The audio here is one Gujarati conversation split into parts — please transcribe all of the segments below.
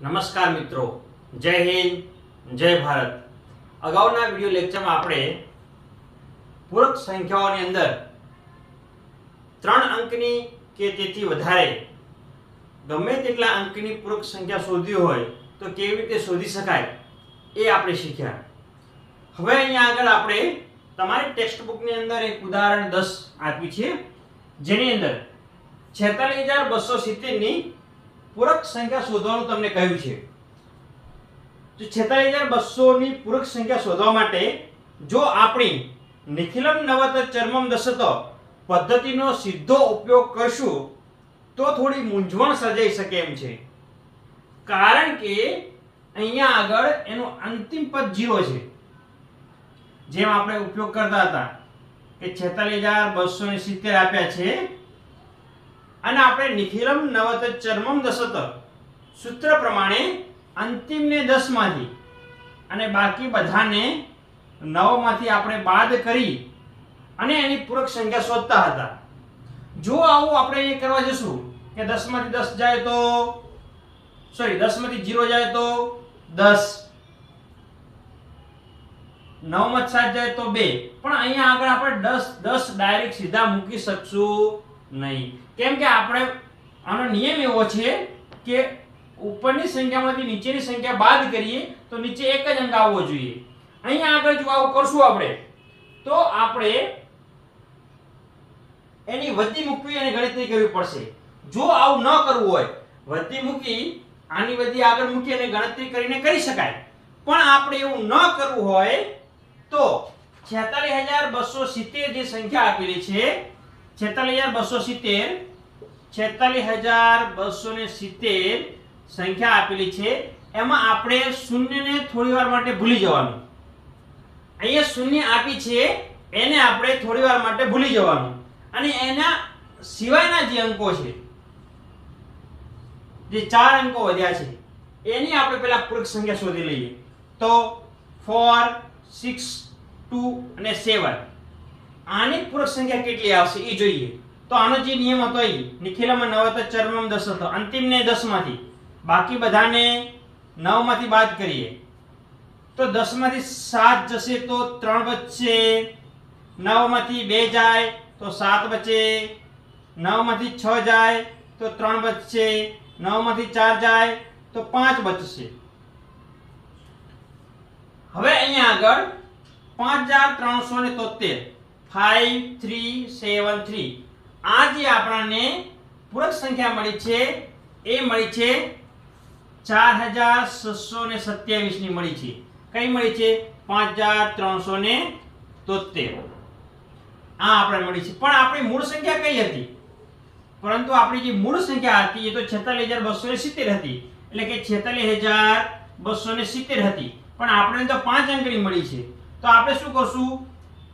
નમસ્કાર મિત્રો, જય હિન્દ, જય ભારત. અગાઉના વિડિયો લેક્ચરમાં આપણે પૂરક સંખ્યાઓની અંદર 3 અંકની કે તેથી વધારે ગમે તેટલા અંકની પૂરક સંખ્યા શોધવી હોય તો કેવી રીતે શોધી શકાય એ આપણે શીખ્યા. હવે અહીંયા આગળ આપણે તમારી ટેક્સ્ટ બુકની અંદર એક ઉદાહરણ 10 આપ્યું છે, જેની અંદર 46270 ની પૂરક સંખ્યા શોધવાનું તમને કહ્યું છે. તો 46200 ની પૂરક સંખ્યા શોધવા માટે જો આપણી નિખિલમ નવત ચર્મમ દશત પદ્ધતિનો સીધો ઉપયોગ કરશું તો થોડી મૂંઝવણ સર્જાઈ શકે એમ છે, કારણ કે અહીંયા આગળ એનું અંતિમ પદ 0 છે. જેમ આપણે ઉપયોગ કરતા હતા કે 46270 આપ્યા છે અને આપણે નિખિલમ નવત ચર્મમ દશત સૂત્ર પ્રમાણે અંતિમને 10 માંથી અને બાકી બધાને 9 માંથી આપણે બાદ કરી અને એની પૂરક સંખ્યા શોધતા હતા. જો આવું આપણે એ કરવા જશું કે 10 માંથી 10 જાય તો 10 માંથી 0 જાય તો 10, 9 માંથી 7 જાય તો 2, પણ અહીંયા આગળ આપણે 10 ડાયરેક્ટ સીધા મૂકી શકશું નહીં. કેમ કે આપણે આનો નિયમ એવો છે કે ઉપરની સંખ્યામાંથી નીચેની સંખ્યા બાદ કરીએ તો નીચે એક જ અંક આવવો જોઈએ. અહીંયા આગળ જો આવું કરશું આપણે તો આપણે એની વધી મૂકવી અને ગણતરી કરવી પડશે. જો આવું ન કરવું હોય, વધી મૂકી આની વધી આગળ મૂકી અને ગણતરી કરીને કરી શકાય, પણ આપણે એવું ન કરવું હોય તો 46270 જે સંખ્યા આપેલી છે 46270 સંખ્યા આપેલી છે, એમાં આપણે શૂન્યને થોડીવાર માટે ભૂલી જવાનું. અહીંયા શૂન્ય આપી છે એને આપણે થોડીવાર માટે ભૂલી જવાનું અને એના સિવાયના જે અંકો છે, જે 4 અંકો વધ્યા છે એની આપણે પહેલા પૂરક સંખ્યા શોધી લઈએ. તો 4, 6, 2 અને 7 આની પૂરક સંખ્યા કેટલી આવશે એ જોઈએ. તો આનો જે નિયમ હતો એ નિખિલમ નવત ચર્મમ દશત અંતિમને 10 માંથી બાકી બધાને 9 માંથી બાદ કરીએ તો 10 માંથી 7 જશે તો 3 બચશે, 9 માંથી 2 જાય તો 7 બચે, 9 માંથી 6 જાય તો 3 બચશે, 9 માંથી 4 જાય તો 5 બચશે. હવે અહીંયા આગળ 5373 5373 આ જે આપણને પૂરક સંખ્યા મળી છે એ મળી છે 4627 ની મળી છે. કઈ મળી છે? 5373 આ આપણે મળી છે. પણ આપણી મૂળ સંખ્યા કઈ હતી? પરંતુ આપણી જે મૂળ સંખ્યા હતી એ તો 46270 હતી, એટલે કે 46270 હતી, પણ આપણે તો 5 અંકની મળી છે. તો આપણે શું કરશું,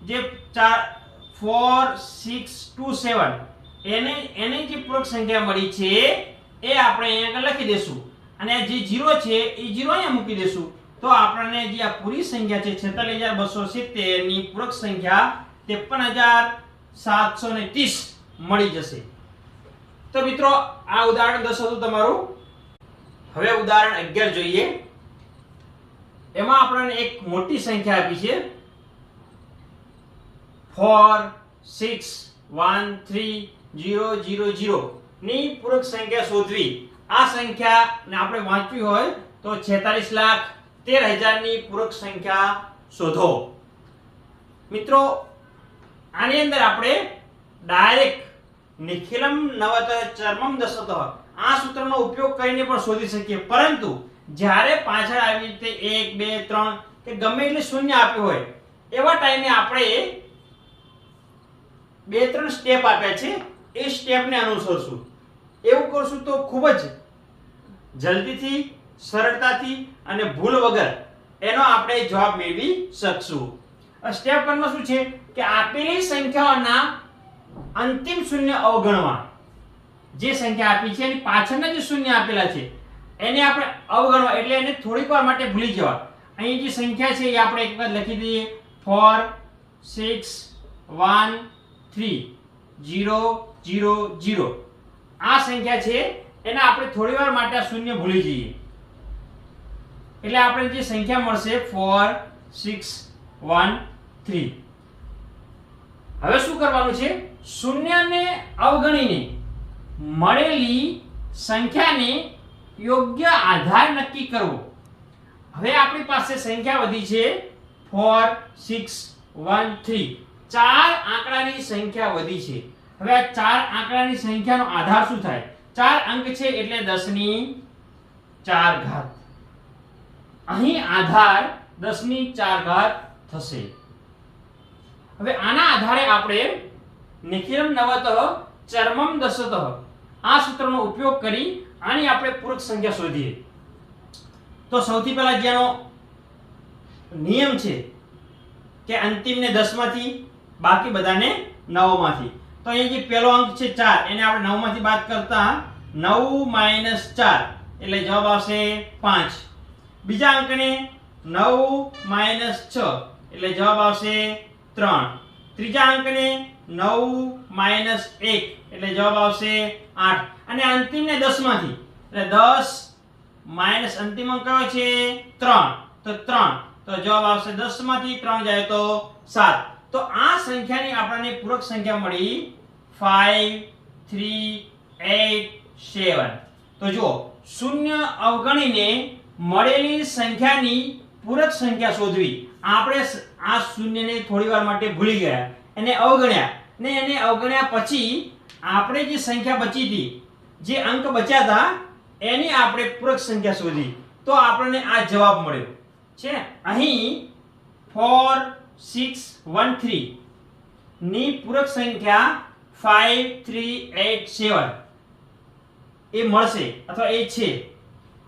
જે 4, 6, 2, 7 એને જે પૂરક સંખ્યા મળી છે એ આપણે અહીંયા લખી દેશું અને જે 0 છે એ 0 અહીંયા મૂકી દેશું. તો આપણને જે આ પૂરી સંખ્યા છે 46270 ની પૂરક સંખ્યા 53730 મળી જશે. તો મિત્રો આ ઉદાહરણ 10 હતું તમારું. હવે ઉદાહરણ 11 જોઈએ. એમાં આપણને એક મોટી સંખ્યા આપી છે 4, 6, 1, 3, 0, 0, 0 ની પૂરક સંખ્યા શોધવી. આ સંખ્યાને આપણે વાંચવી હોય તો 46,13,000 ની પૂરક સંખ્યા શોધો. મિત્રો આની અંદર આપણે ડાયરેક્ટ નિખિલમ નવત ચર્મમ દશત આ સૂત્રનો ઉપયોગ કરીને પણ શોધી શકીએ, પરંતુ જ્યારે પાછળ આવી રીતે 1, 2, 3 કે ગમે એટલે શૂન્ય આપ્યું હોય એવા ટાઈમે આપણે 2-3 સ્ટેપ આપ્યા છે એ સ્ટેપને અનુસરશું. એવું કરશું તો ખૂબ જ જલ્દીથી, સરળતાથી અને ભૂલ વગર એનો આપણે જવાબ મેળવી શકશું. સ્ટેપ 1 માં શું છે કે આપેલી સંખ્યાઓના અંતિમ શૂન્ય અવગણવા. જે સંખ્યા આપી છે એની પાછળના જે શૂન્ય આપેલા છે એને આપણે અવગણવા, એટલે એને થોડીક વાર માટે ભૂલી જવા. અહીં જે સંખ્યા છે એ આપણે એક વખત લખી દઈએ 4, 6, 1, 3, 0, 0, 0 આ સંખ્યા છે એને આપણે થોડી વાર માટે શૂન્ય ભૂલી જઈએ. એટલે આપણે જે સંખ્યા મળશે 4 6 1 3. હવે શું કરવાનું છે? શૂન્યને અવગણીને મળેલી સંખ્યાને યોગ્ય આધાર નક્કી કરવો. હવે આપણી પાસે સંખ્યા વધી છે 4 6 1 3. ચાર આંકડાની સંખ્યા વધી છે. હવે આ ચાર આંકડાની સંખ્યાનો આધાર શું થાય? ચાર અંક છે એટલે 10 ની 4 ઘાત. અહીં આધાર 10 ની 4 ઘાત થશે. હવે આના આધારે આપણે નિખિલમ નવતઃ ચરમમ દશતઃ આ સૂત્રનો ઉપયોગ કરી આની આપણે પૂરક સંખ્યા શોધીએ. તો સૌથી પહેલા જેનો નિયમ છે કે અંતિમને 10 માંથી બાકી બધાને 9 માંથી. તો અહીં જે પહેલો અંક છે 4 એને આપણે 9 માંથી બાદ કરતા 9 - 4 એટલે જવાબ આવશે 5. બીજા અંકને 9 - 6 એટલે જવાબ આવશે 3. ત્રીજા અંકને 9 - 1 એટલે જવાબ આવશે 8. અને અંતિમને 10 માંથી એટલે 10 માઈનસ અંતિમ અંક કયો છે 3 તો 3 તો જવાબ આવશે 10 માંથી 3 જાય તો 7. તો આ સંખ્યાની આપણને પૂરક સંખ્યા મળી 5 3 8 7. તો જો શૂન્ય અવગણીને મળેલી સંખ્યાની પૂરક સંખ્યા શોધવી. આપણે આ શૂન્યને થોડીવાર માટે ભૂલી ગયા, એને અવગણ્યા ને એને અવગણ્યા પછી આપણે જે સંખ્યા બચી હતી, જે અંક બચ્યા હતા એની આપણે પૂરક સંખ્યા શોધી તો આપણને આ જવાબ મળ્યો છે. અહીં 4 6 1 3 ની પૂરક સંખ્યા 5 3 8 7 એ મળશે અથવા એ છે.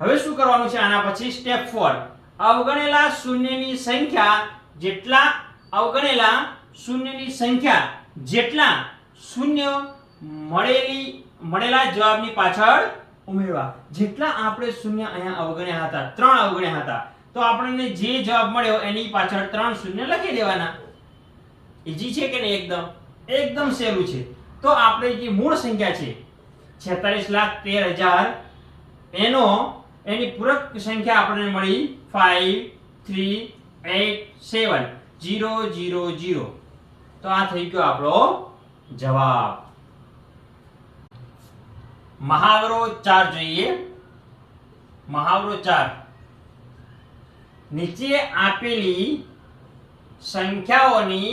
હવે શું કરવાનું છે આના પછી? સ્ટેપ 4 અવગણેલા શૂન્યની સંખ્યા જેટલા શૂન્ય મળેલા જવાબની પાછળ ઉમેરવા. જેટલા આપણે શૂન્ય અહીંયા અવગણ્યા હતા, 3 અવગણ્યા હતા, તો આપણને જે જવાબ મળ્યો એની પાછળ 3 શૂન્ય લખી દેવાના. ઈઝી છે કે નહીં? એકદમ સહેલું છે. તો આપણે જે મૂળ સંખ્યા છે 46,13,000 એની પૂરક સંખ્યા આપણને મળી 5 3 8 7 0 0 0. તો આ થઈ ગયો આપણો જવાબ. મહાવરો 4 જોઈએ. મહાવરો 4. નીચે આપેલી સંખ્યાઓની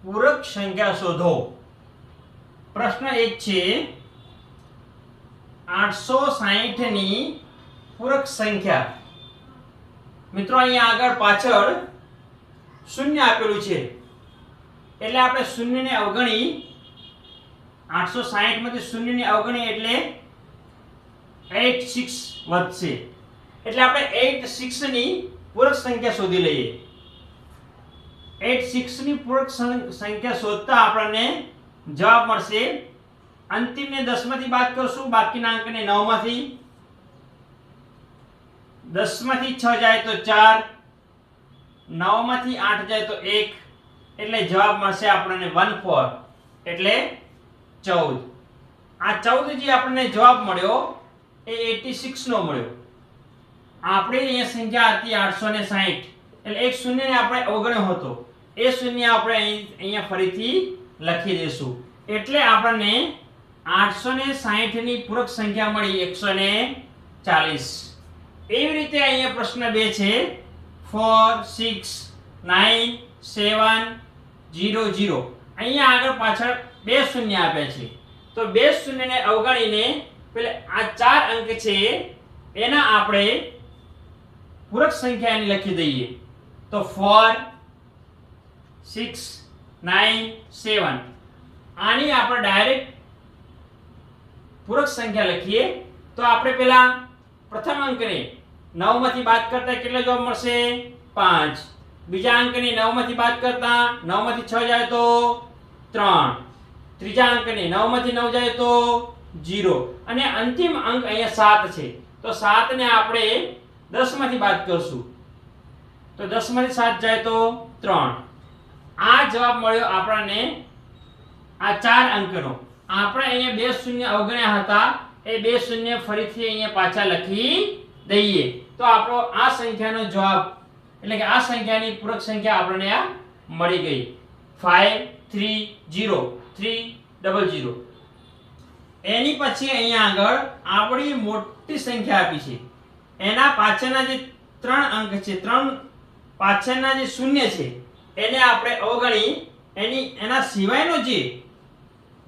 પૂરક સંખ્યા શોધો. પ્રશ્ન 1 છે 860 ની પૂરક સંખ્યા. મિત્રો અહીંયા આગળ પાછળ શૂન્ય આપેલું છે એટલે આપણે શૂન્યને અવગણી 860 માંથી શૂન્યને અવગણી એટલે 86 વધશે. એટલે આપણે 86 ની પૂરક સંખ્યા શોધી લઈએ. 86 ની પૂરક સંખ્યા શોધતા આપણને જવાબ મળશે. અંતિમને 10 માંથી બાદ કરશું, બાકીના અંકને 9 માંથી. 10 માંથી 6 જાય તો 4, 9 માંથી 8 જાય તો 1 એટલે જવાબ મળશે આપણને 14 એટલે 14. આ 14 જે આપણને જવાબ મળ્યો એ 86 નો મળ્યો. આપણે અહીંયા સંખ્યા હતી 860 એટલે એક શૂન્યને આપણે અવગણ્યો હતો, એ શૂન્ય આપણે અહીંયા ફરીથી લખી દઈશું એટલે આપણને 860 ની પૂરક સંખ્યા મળી 140. એવી રીતે અહીંયા પ્રશ્ન 2 છે 4 6 9 7 0 0. અહીંયા આગળ પાછળ બે શૂન્ય આપ્યા છે તો બે શૂન્યને અવગણીને પેલે આ 4 અંક છે એના આપણે પૂરક સંખ્યાને લખી દઈએ તો 4 6 9 7. આની આપણે ડાયરેક્ટ પૂરક સંખ્યા લખીએ તો આપણે પેલા પ્રથમ અંકને 9 માંથી બાદ કરતા કેટલો જવાબ મળશે 5. બીજા અંકને 9 માંથી બાદ કરતા 9 માંથી 6 જાય તો 3. ત્રીજા અંકને 9 માંથી 9 જાય તો 0 અને અંતિમ અંક અહીંયા 7 છે તો 7 ને આપણે 10 માંથી બાદ કરશું તો 10 માંથી 7 જાય તો 3. આ જવાબ મળ્યો આપણને આ 4 અંકનો. આપણે અહીંયા બે શૂન્ય અવગણ્યા હતા એ બે શૂન્ય ફરીથી અહીંયા પાછા લખી દઈએ તો આપણો આ સંખ્યાનો જવાબ એટલે કે આ સંખ્યાની પૂરક સંખ્યા આપણને આ મળી ગઈ 530300. એની પછી અહીંયા આગળ આપણી મોટી સંખ્યા આપી છે એના પાછળના જે 3 અંક છે 3 પાછળના જે શૂન્ય છે એને આપણે અવગણી એના સિવાયનો જે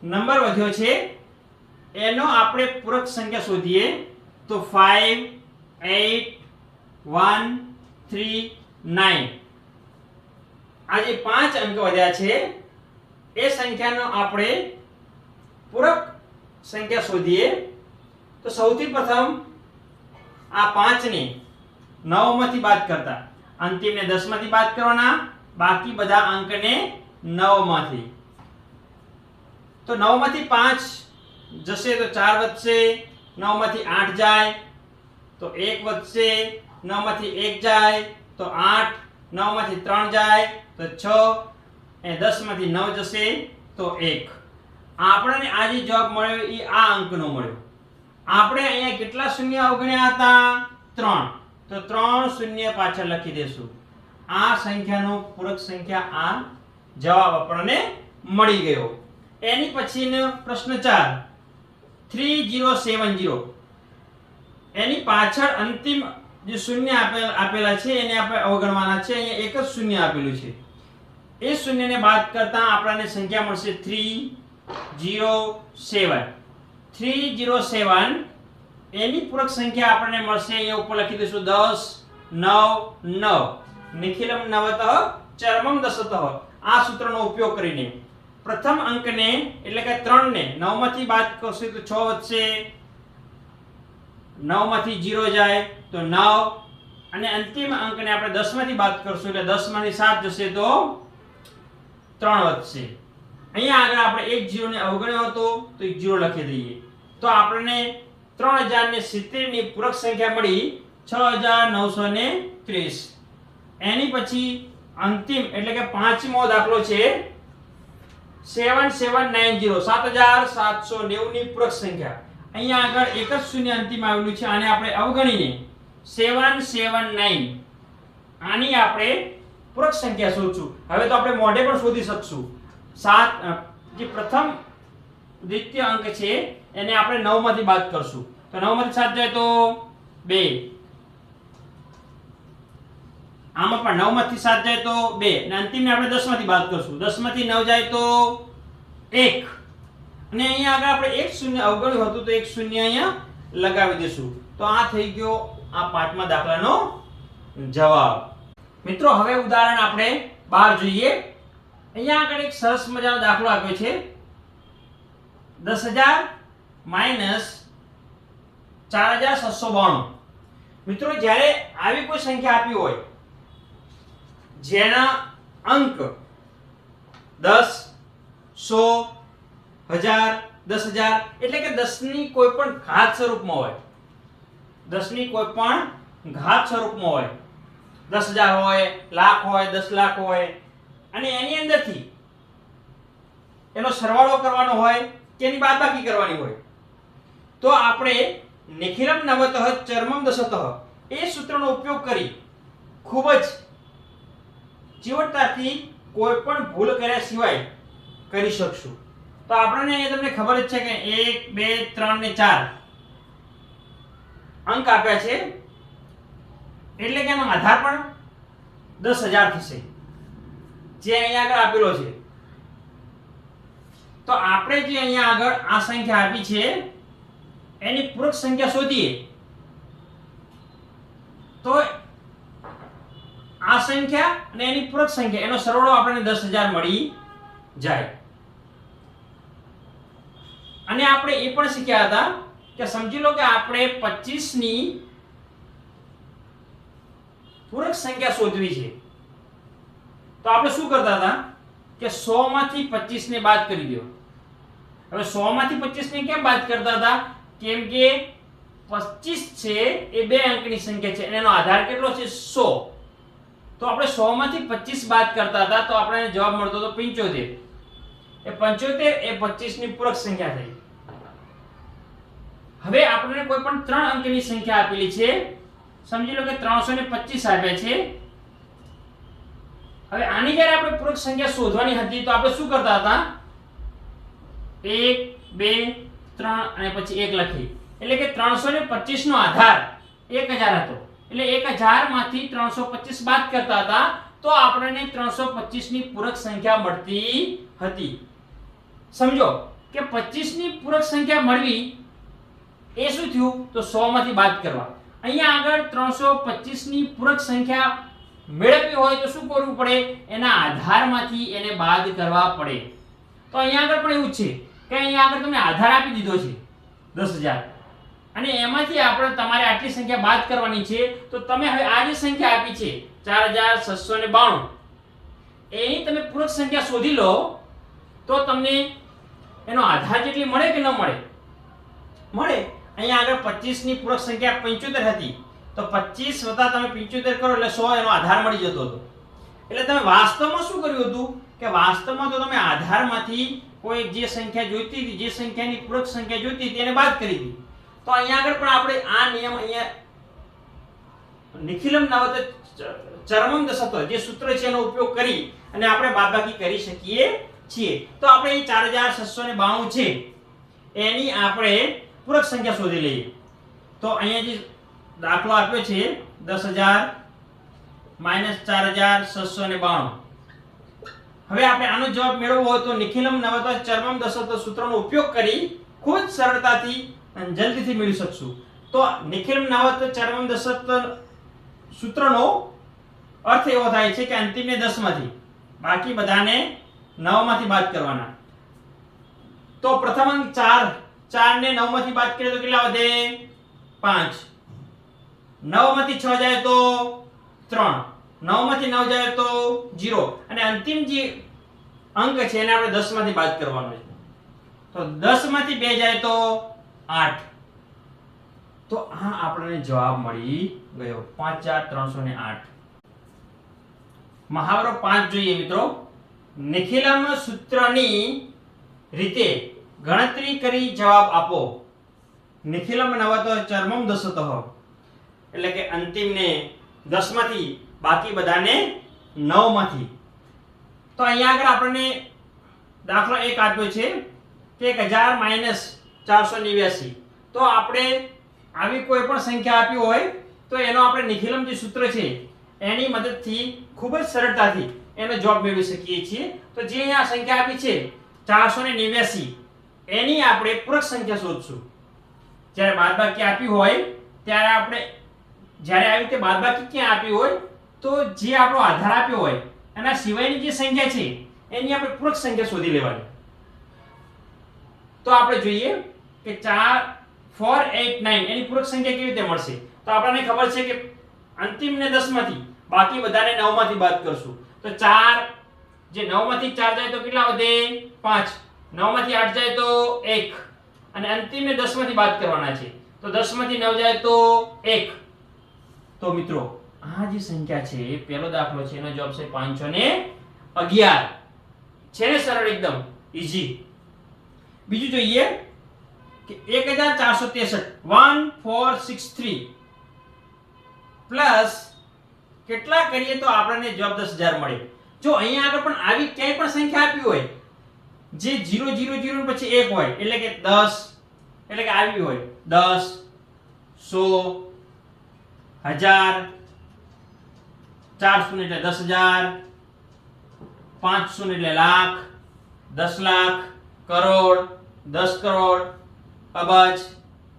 નંબર વધ્યો છે એનો આપણે પૂરક સંખ્યા શોધીએ તો 5 8 1 3 9. આ જે 5 અંક વધ્યા છે એ સંખ્યાનો આપણે પૂરક સંખ્યા શોધીએ તો સૌથી પ્રથમ આ 5 ને 9 માંથી બાદ કરતા અંતિમને 10 માંથી બાદ કરવાના બાકી બધા અંકને 9 માંથી તો 9 માંથી 5 જશે તો 4 વધશે 9 માંથી 8 જાય તો 1 વધશે 9 માંથી 1 જાય તો 8 9 માંથી 3 જાય તો 6 અને 10 માંથી 9 જશે તો 1. આપણને આ જે જવાબ મળ્યો એ આ અંકનો મળ્યો. આપણે અહીંયા કેટલા શૂન્ય અવગણ્યા હતા 3 તો 3 શૂન્ય પાછળ લખી દેશું. આ સંખ્યાનો પૂરક સંખ્યા આ જવાબ આપણને મળી ગયો. એની પછીનો પ્રશ્ન 4 3070 એની પાછળ અંતિમ જે શૂન્ય આપેલા છે એને આપણે અવગણવાના છે. અહીંયા એક જ શૂન્ય આપેલું છે એ શૂન્યને બાદ કરતા આપણને સંખ્યા મળશે 307 એની પૂરક સંખ્યા આપણને મળશે અહીંયા ઉપર લખી દઈશું 10 9 9 નિખિલમ નવતઃ ચરમમ દશતઃ. આ સૂત્રનો ઉપયોગ કરીને પ્રથમ અંકને એટલે કે 3 ને 9 માંથી બાદ કરશું તો 6 વધશે 9 માંથી 0 જાય તો 9 અને અંતિમ અંકને આપણે 10 માંથી બાદ કરશું એટલે 10 માંથી 7 જશે તો 3 વધશે. અહીંયા આગળ આપણે એક 0 ને અવગણ્યો હતો તો એક 0 લખી દઈએ તો આપણને 3070 ની પૂરક સંખ્યા મળી 6930. એની પછી અંતિમ એટલે કે પાંચમો દાખલો છે 7790 7790 ની પૂરક સંખ્યા. અહીંયા આગળ એક જ શૂન્ય અંતિમ આવેલું છે આને આપણે અવગણીને 779 આની આપણે પૂરક સંખ્યા શોધશું. હવે તો આપણે મોઢે પણ શોધી શકશું. 7 જે પ્રથમ દ્વિતીય અંક છે એને આપણે 9 માંથી બાદ કરશું તો 9 માંથી 7 જાય તો 2 આમાં પણ 9 માંથી 7 જાય તો 2 અને અંતિમને આપણે 10 માંથી બાદ કરશું 10 માંથી 9 જાય તો 1 અને અહીંયા આગળ આપણે એક શૂન્ય અવગણ્યું હતું તો એક શૂન્ય અહીંયા લગાવી દઈશું. તો આ થઈ ગયો આ પાંચમા દાખલાનો જવાબ. મિત્રો હવે ઉદાહરણ આપણે 12 જોઈએ. અહીંયા આગળ એક સરસ મજાનો દાખલો આપ્યો છે 10000 માઈનસ 4792. મિત્રો જ્યારે આવી કોઈ સંખ્યા આપી હોય જેના અંક 10 100 1000 10000 એટલે કે 10 ની કોઈ પણ ઘાત સ્વરૂપમાં હોય 10 ની કોઈ પણ ઘાત સ્વરૂપમાં હોય 10000 હોય લાખ હોય 10 લાખ હોય અને એની અંદરથી એનો સરવાળો કરવાનો હોય કે એની બાદબાકી કરવાની હોય તો આપણે નિખિલમ નવતઃ ચરમમ દશતઃ એ સૂત્રનો ઉપયોગ કરી ખૂબ જ ચીવટતાથી કોઈ પણ ભૂલ કર્યા સિવાય કરી શકશું. તો આપણને અહીંયા તમને ખબર જ છે કે 1 2 3 ને 4 અંક આપ્યા છે એટલે કે એનો આધાર પણ 10000 થશે જે અહીંયા આગળ આપેલો છે. તો આપણે જે અહીંયા આગળ આ સંખ્યા આપી છે એની પૂરક સંખ્યા શોધીએ તો આ સંખ્યા અને એની પૂરક સંખ્યા એનો સરવાળો આપણને 10000 મળી જાય. અને આપણે એ પણ શીખ્યા હતા કે સમજી લો કે આપણે 25 ની પૂરક સંખ્યા શોધવી છે તો આપણે શું કરતા હતા કે 100 માંથી 25 ને બાદ કરી દો. હવે 100 માંથી 25 ને કેમ બાદ કરતા હતા કેમ કે 25 છે એ બે અંકની સંખ્યા છે અને એનો આધાર કેટલો છે 100. તો આપણે 100 માંથી 25 બાદ કરતા હતા તો આપણને જવાબ મળતો હતો 75. એ 75 એ 25 ની પૂરક સંખ્યા થઈ. હવે આપણને કોઈ પણ 3 અંકની સંખ્યા આપેલી છે સમજી લો કે 325 આપ્યા છે. હવે આની જ્યારે આપણે પૂરક સંખ્યા શોધવાની હતી તો આપણે શું કરતા હતા? 1 2 3 અને પછી 1 લખી. એટલે કે 325 નો આધાર 1000 હતો. એટલે 1000 માંથી 325 બાદ કરતા હતા તો આપણને 325 ની પૂરક સંખ્યા મળતી હતી. સમજો કે 25 ની પૂરક સંખ્યા મળવી એ શું થયું? તો 100 માંથી બાદ કરવા. અહીંયા આગળ 325 ની પૂરક સંખ્યા મેળવવી હોય તો શું કરવું પડે? એના આધારમાંથી એને બાદ કરવા પડે. તો અહીંયા આગળ પણ એવું છે કે અહીંયા આગળ તમને આધાર આપી દીધો છે 10000 અને એમાંથી આપણે તમારે આટલી સંખ્યા બાદ કરવાની છે. તો તમે હવે આ જે સંખ્યા આપી છે 4692 એની તમે પૂરક સંખ્યા શોધી લો તો તમને એનો આધાર જેટલી મળે કે ન મળે? મળે. અહીંયા આગળ 25 ની પૂરક સંખ્યા 75 હતી તો 25 વત્તા તમે 75 કરો એટલે 100 એનો આધાર મળી જતો હતો. એટલે તમે વાસ્તવમાં શું કર્યું હતું કે વાસ્તવમાં તો તમે આધારમાંથી કોઈ જે સંખ્યા જોઈતી હતી, જે સંખ્યાની પૂરક સંખ્યા જોઈતી હતી એને બાદ કરી હતી. તો અહીંયા આગળ પણ આપણે આ નિયમ અહીંયા નિખિલમ નવત ચરમમ દશતો જે સૂત્ર છે એનો ઉપયોગ કરી અને આપણે બાદબાકી કરી શકીએ છીએ. તો આપણે એ 4692 છે એની આપણે પૂરક સંખ્યા શોધી લઈએ. તો અહીંયા જે દાખલો આપ્યો છે 10000 - 4692. હવે આપણે આનો જવાબ મેળવવો હોય તો નિખિલમ નવત ચરમમ દશતો સૂત્રનો ઉપયોગ કરી ખૂબ જ સરળતાથી અને જલ્દીથી મેળવી શકશું. તો નિખિલમ નવત ચરમમ દશત સૂત્રનો અર્થ એવો થાય છે કે અંતિમને 10 માંથી બાકી બધાને 9 માંથી બાદ કરવાના. તો પ્રથમ અંક 4 ને 9 માંથી બાદ કરીએ તો કેટલા વધે? 5. 9 માંથી 6 જાય તો 3. 9 માંથી 9 જાય તો 0 અને અંતિમ જે અંક છે એને આપણે 10 માંથી બાદ કરવાનો છે. તો 10 માંથી 2 જાય તો 8. તો આ આપણને જવાબ મળી ગયો 5308. મહાવરો 5 જોઈએ મિત્રો. નિખિલમ સૂત્રની રીતે ગણતરી કરી જવાબ આપો. નિખિલમ નવત ચરમમ દશતઃ એટલે કે અંતિમને 10 માંથી બાકી બધાને 9 માંથી. તો અહીંયા આગળ આપણને દાખલો 1 આપ્યો છે કે 1000 - 489. તો આપણે આવી કોઈ પણ સંખ્યા આપી હોય તો એનો આપણે નિખિલમ જે સૂત્ર છે એની મદદથી ખૂબ જ સરળતાથી એનો જવાબ મેળવી શકીએ છીએ. તો જે અહીંયા સંખ્યા આપી છે 489 એની આપણે પૂરક સંખ્યા શોધશું. જ્યારે બાદબાકી આપી હોય ત્યારે આપણે જ્યારે આવી રીતે બાદબાકી ક્યાં આપી હોય તો જે આપણો આધાર આપ્યો હોય એના સિવાયની જે સંખ્યા છે એની આપણે પૂરક સંખ્યા શોધી લેવાની. તો આપણે જોઈએ કે 489 એની પૂરક સંખ્યા કેવી રીતે મળશે? તો આપણને ખબર છે કે અંતિમને 10 માંથી બાકી બધાને 9 માંથી બાદ કરશું. તો 4 જે 9 માંથી 4 જાય તો કેટલા વધે? 5. 9 માંથી 8 જાય તો 1 અને અંતિમને 10 માંથી બાદ કરવાના છે. તો 10 માંથી 9 જાય તો 1. તો મિત્રો આ જે સંખ્યા છે પહેલો દાખલો છે એનો જવાબ છે 511. છે ને સરળ એકદમ ઈઝી. બીજું જોઈએ કે 1463 1463 પ્લસ કેટલા કરીએ તો આપણને જવાબ 10000 મળે. જો અહીંયા આગળ પણ આવી ક્યાંય પણ સંખ્યા આપી હોય જે 0 0 0 પછી 1 હોય એટલે કે 10 એટલે કે આવી હોય 10 100 1000 4 શૂન્ય એટલે 10000 5 શૂન્ય એટલે લાખ 10 લાખ કરોડ 10 કરોડ અબજ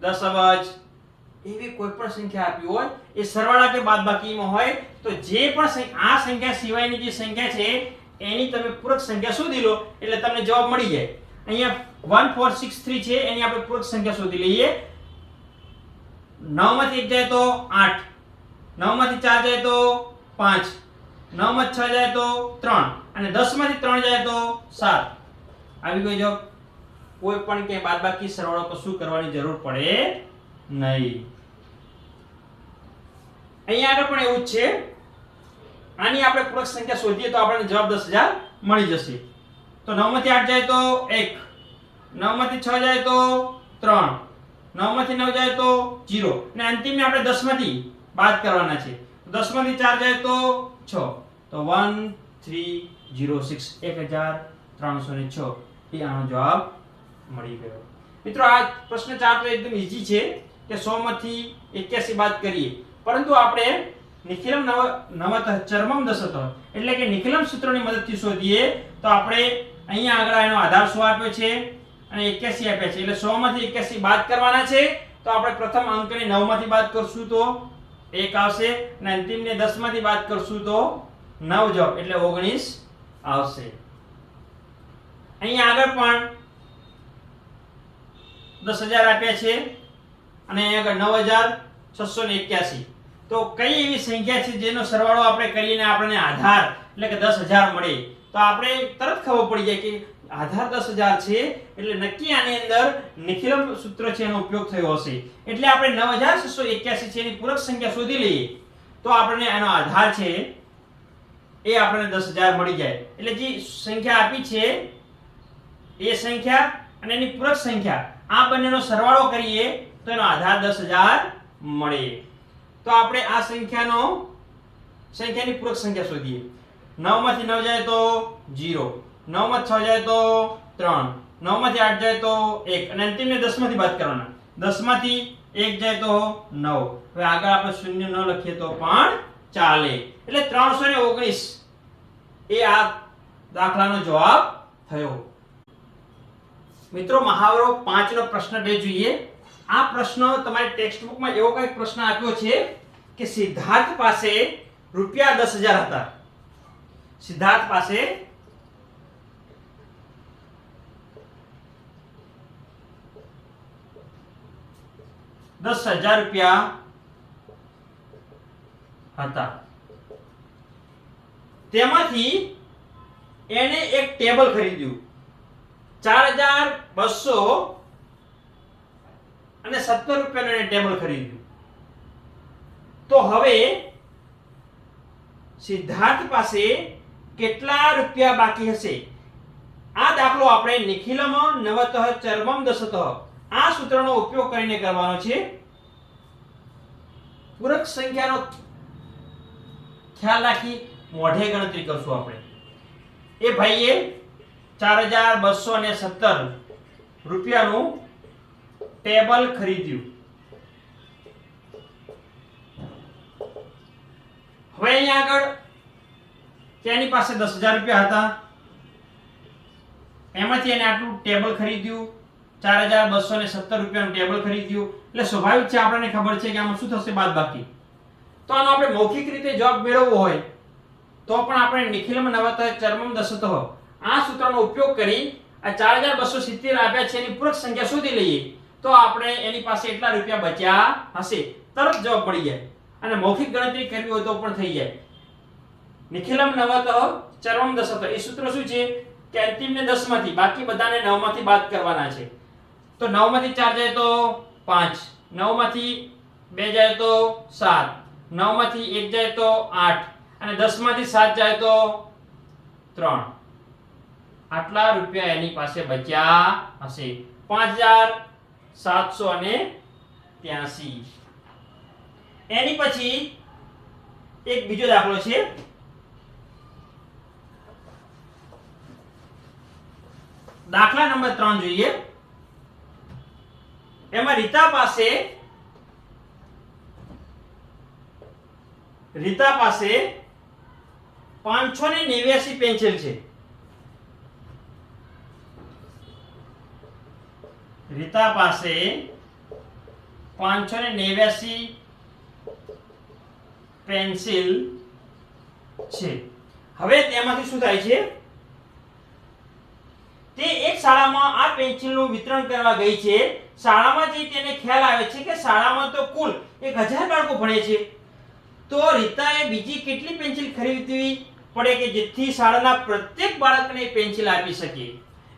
10 અબજ એવી કોઈ પણ સંખ્યા આપી હોય એ સરવાળા કે બાદબાકીમાં હોય તો જે પણ આ સંખ્યા સિવાયની જે સંખ્યા છે એની તમે પૂરક સંખ્યા શોધી લો એટલે તમને જવાબ મળી જાય. અહીંયા 1463 છે એની આપણે પૂરક સંખ્યા શોધી લઈએ. 9 માંથી 1 જાય તો 8, 9 માંથી 4 જાય તો 5, 9 માંથી 6 જાય તો 3 અને 10 માંથી 3 જાય તો 7. આવી ગયો જવાબ. કોઈ પણ કે બાદબાકી સરવાળો કશું કરવાની જરૂર પડે નહીં. અહીંયા આગળ પણ એવું જ છે. આની આપણે પૂરક સંખ્યા શોધીએ તો આપણને જવાબ 10000 મળી જશે. તો 9 માંથી 8 જાય તો 1, 9 માંથી 6 જાય તો 3, 9 માંથી 9 જાય તો 0 અને અંતિમે આપણે 10 માંથી બાદ કરવાના છે. 10 માંથી 4 જાય તો 6, તો 1306 1306 એ આનો જવાબ મળી ગયો. મિત્રો આ પ્રશ્ન 4 તો એકદમ ઈઝી છે કે 100 માંથી 81 બાદ કરીએ, પરંતુ આપણે નિખિલમ નવતઃ ચરમમ દશતઃ એટલે કે નિખિલમ સૂત્રની મદદથી શોધીએ તો આપણે અહીંયા આગળ એનો આધાર 100 આપ્યો છે અને 81 આપ્યા છે, એટલે 100 માંથી 81 બાદ કરવાના છે. તો આપણે પ્રથમ અંકને 9 માંથી બાદ કરશું તો 1 આવશે અને અંતિમને 10 માંથી બાદ કરશું તો 9 જવાબ એટલે 19 આવશે. અહીંયા આગળ પણ 10000 આપ્યા છે અને અહીંયા આગળ 9681. તો કઈ એવી સંખ્યા છે જેનો સરવાળો આપણે કરીને આપણને આધાર એટલે કે 10000 મળે, તો આપણે તરત ખબર પડી જાય કે આધાર 10000 છે એટલે નક્કી આની અંદર નિખિલમ સૂત્ર છે એનો ઉપયોગ થયો હશે. એટલે આપણે 9681 છે એની પૂરક સંખ્યા શોધી લઈએ તો આપણને એનો આધાર છે એ આપણને 10000 મળી જાય. એટલે જે સંખ્યા આપી છે એ સંખ્યા અને એની પૂરક સંખ્યા આ બંનેનો સરવાળો કરીએ તો એનો આધાર 10000 મળે. તો આપણે આ સંખ્યાની પૂરક સંખ્યા શોધીએ. 9 માંથી 9 જાય તો 0, 9 માંથી 6 જાય તો 3, 9 માંથી 8 જાય તો 1 અને અંતિમને 10 માંથી બાદ કરવાના. 10 માંથી 1 જાય તો 9. હવે આગળ આપણે શૂન્ય ન લખીએ તો પણ ચાલે. એટલે 319 એ આ દાખલાનો જવાબ થયો. મિત્રો મહાવરો 5 નો પ્રશ્ન 2 જોઈએ. આ પ્રશ્ન તમારી ટેક્સ્ટ બુકમાં એવો કંઈક પ્રશ્ન આપ્યો છે કે સિદ્ધાર્થ પાસે રૂપિયા 10000 હતા. સિદ્ધાર્થ પાસે ₹10,000 હતા. તેમાંથી એને એક ટેબલ ખરીદ્યું 4200 અને 17 રૂપિયાનું એને ટેબલ ખરીદ્યું. તો હવે સિદ્ધાર્થ પાસે કેટલા રૂપિયા બાકી હશે? આ દાખલો આપણે નિખિલમ નવતઃ ચરમમ દશતઃ આ સૂત્રનો ઉપયોગ કરીને કરવાનો છે. પૂરક સંખ્યાનો ખ્યાલ રાખી મોઢે ગણતરી કરશું આપણે. એ ભાઈએ 4217 રૂપિયાનું ટેબલ ખરીદ્યું. હવે અહીંયા આગળ તેની પાસે 10000 રૂપિયા હતા, એમાંથી એને આટલું ટેબલ ખરીદ્યું, 4217 રૂપિયાનું ટેબલ ખરીદ્યું. એટલે સ્વાભાવિક છે આપણને ખબર છે કે આમાં શું થશે બાદબાકી. તો આનો આપણે મૌખિક રીતે જવાબ મેળવવો હોય તો પણ આપણે નિખિલમ નવતઃ ચરમમ દશતઃ આ સૂત્રનો ઉપયોગ કરી આ 4270 આપ્યા છે એની પૂરક સંખ્યા શોધી લઈએ તો આપણે એની પાસે એટલા રૂપિયા બચ્યા હશે, તરત જવાબ મળી જાય. અને મૌખિક ગણતરી કરવી હોય તો પણ થઈ જાય. નિખિલમ નવતઃ ચરમમ દશતઃ એ સૂત્ર શું છે કે અંતિમને 10 માંથી બાકી બધાને 9 માંથી બાદ કરવાના છે. તો 9 માંથી 4 જાય તો 5, 9 માંથી 2 જાય તો 7, 9 માંથી 1 જાય તો 8 અને 10 માંથી 7 જાય તો 3. આટલા રૂપિયા એની પાસે બચ્યા હશે. 5783. એની પછી એક બીજો દાખલો છે. દાખલા નંબર 3 જોઈએ. એમાં રીતા પાસે 589 પેન્સિલ છે. રીતા પાસે 589 પેન્સિલ છે. હવે તેમાંથી શું થાય છે? તે એક શાળામાં આ પેન્સિલનું વિતરણ કરવા ગઈ છે. શાળામાં જઈ તેને ખ્યાલ આવે છે કે શાળામાં તો કુલ 1000 બાળકો ભણે છે. તો રીતાએ બીજી કેટલી પેન્સિલ ખરીદવી પડે કે જેથી શાળાના પ્રત્યેક બાળકને પેન્સિલ આપી શકે?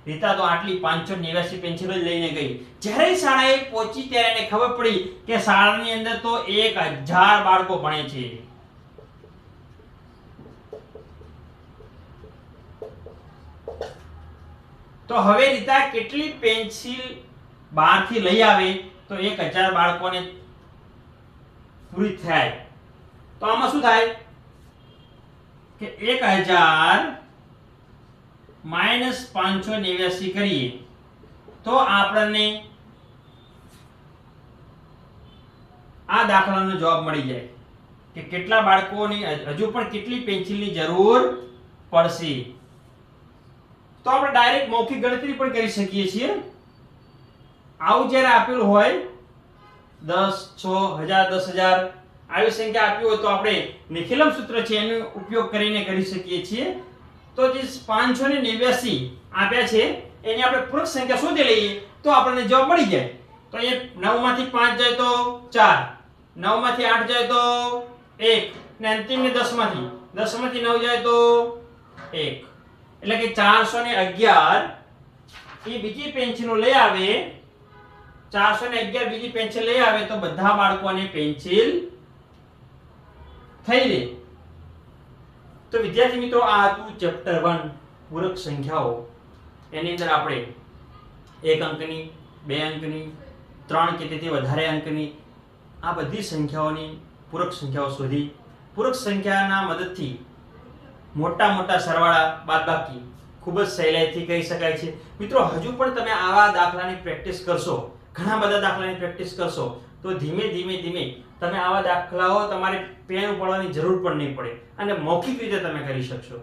રીતા તો આટલી 589 પેન્સિલો લઈને ગઈ. જ્યારે શાળાએ પહોંચી ત્યારે એને ખબર પડી કે શાળાની અંદર તો 1000 બાળકો ભણે છે. તો હવે રીતા કેટલી પેન્સિલ બહારથી લઈ આવે તો 1000 બાળકોને પૂરી થાય? તો આમાં શું થાય કે 1000 માઇનસ 589 કરીએ તો આપણને આ દાખલાનો જવાબ મળી જાય કે કેટલા બાળકોની હજુ પણ કેટલી પેન્સિલની જરૂર પડશે. તો આપણે ડાયરેક્ટ મૌખિક ગણતરી પણ કરી શકીએ છીએ. આવું જ્યારે આપેલું હોય 10, 6000, 10000 આવી સંખ્યા આપી હોય તો આપણે નિખિલમ સૂત્ર છે એનો ઉપયોગ કરીને કરી શકીએ છીએ. તો જે 589 આપ્યા છે એની આપણે પૂરક સંખ્યા શોધી લઈએ તો આપણને જવાબ મળી જાય. તો અહીંયા 9 માંથી 5 જાય તો 4, 9 માંથી 8 જાય તો 1 ને અંતિમને 10 માંથી 9 જાય તો 1. એટલે કે 411 એ બીજી પેન્સિલો લઈ આવે, 411 બીજી પેન્સિલ લઈ આવે તો બધા બાળકોને પેન્સિલ થઈ રહે. તો વિદ્યાર્થી મિત્રો આ હતું ચેપ્ટર 1 પૂરક સંખ્યાઓ. એની અંદર આપણે 1 અંકની, 2 અંકની, 3 કે તેથી વધારે અંકની આ બધી સંખ્યાઓની પૂરક સંખ્યાઓ શોધી. પૂરક સંખ્યાના મદદથી મોટા મોટા સરવાળા બાદબાકી ખૂબ જ સહેલાઈથી કરી શકાય છે. મિત્રો હજુ પણ તમે આવા દાખલાની પ્રેક્ટિસ કરશો, ઘણા બધા દાખલાની પ્રેક્ટિસ કરશો તો ધીમે ધીમે તમે આવા દાખલાઓ તમારે પેન ઉપાડવાની જરૂર પણ નહીં પડે અને મૌખિક રીતે તમે કરી શકશો.